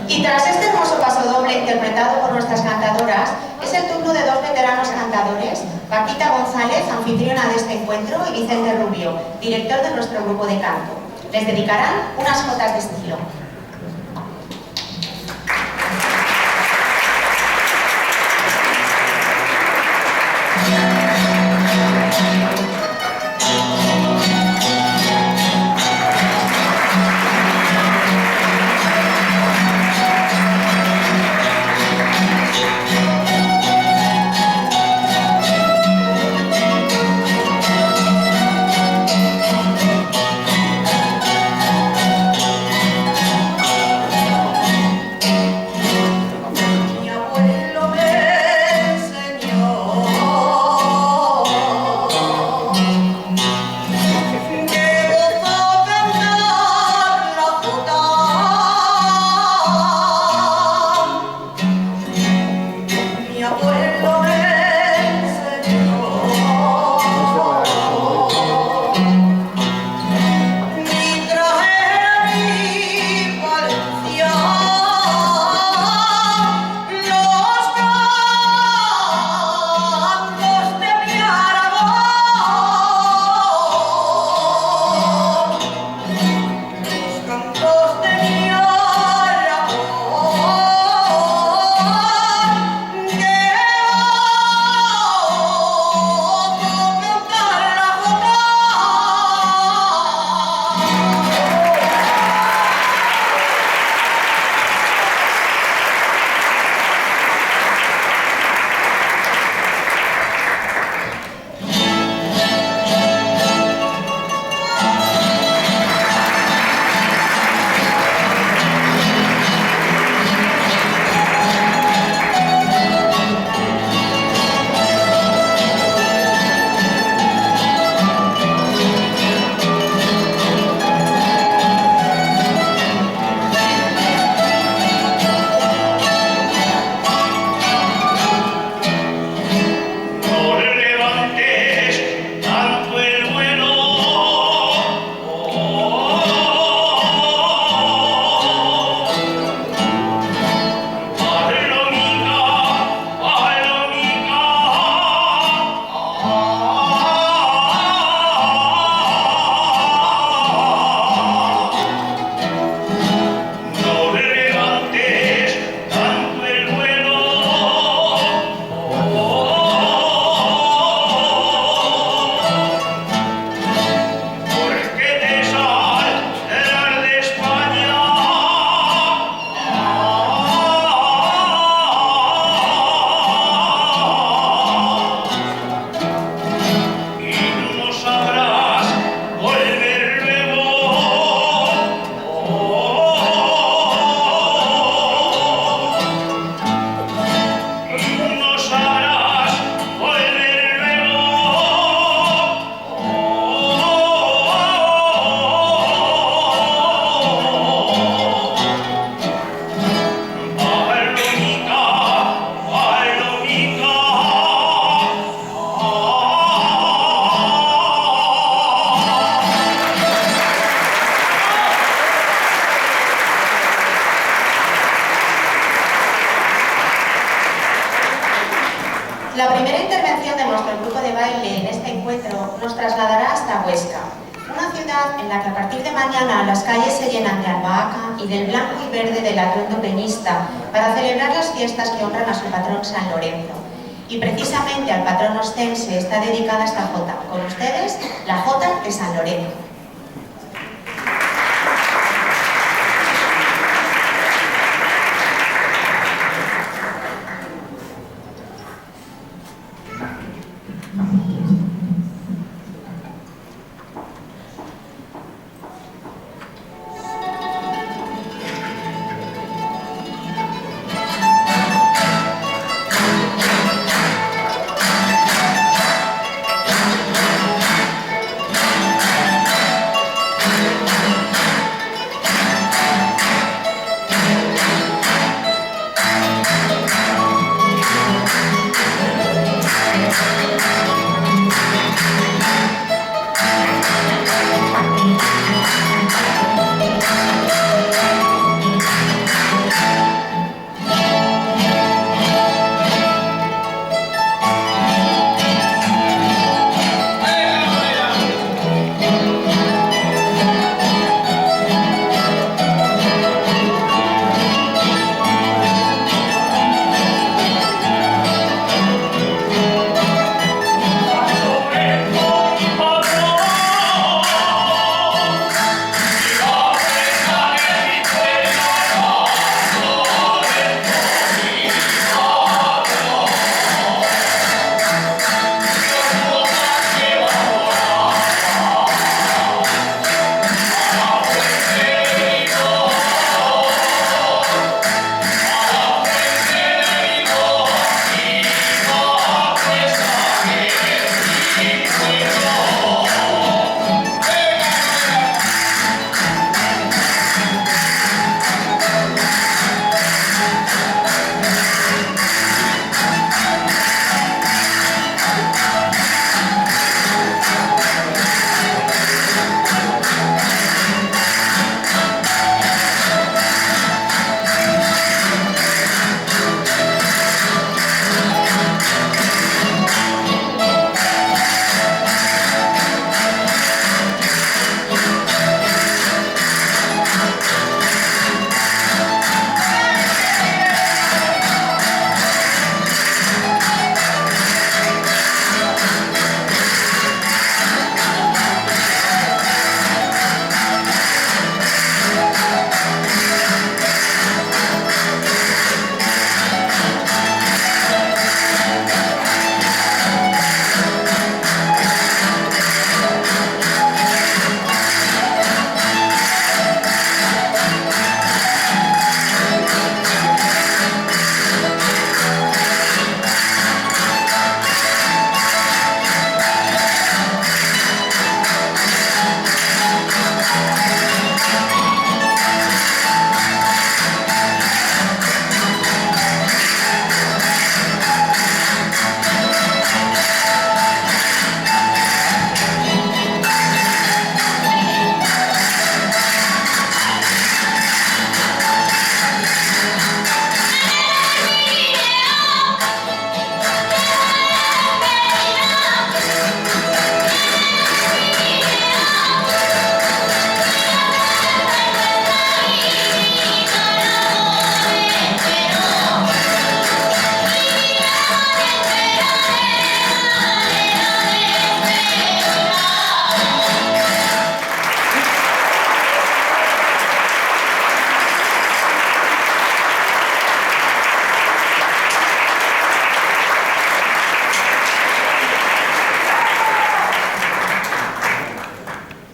Y tras este hermoso pasodoble interpretado por nuestras cantadoras, es el turno de dos veteranos cantadores, Paquita González, anfitriona de este encuentro, y Vicente Rubio, director de nuestro grupo de canto. Les dedicarán unas jotas de estilo. La primera intervención de nuestro grupo de baile en este encuentro nos trasladará hasta Huesca, una ciudad en la que a partir de mañana las calles se llenan de albahaca y del blanco y verde del atuendo peñista para celebrar las fiestas que honran a su patrón San Lorenzo. Y precisamente al patrón oscense está dedicada esta jota. Con ustedes, la jota de San Lorenzo.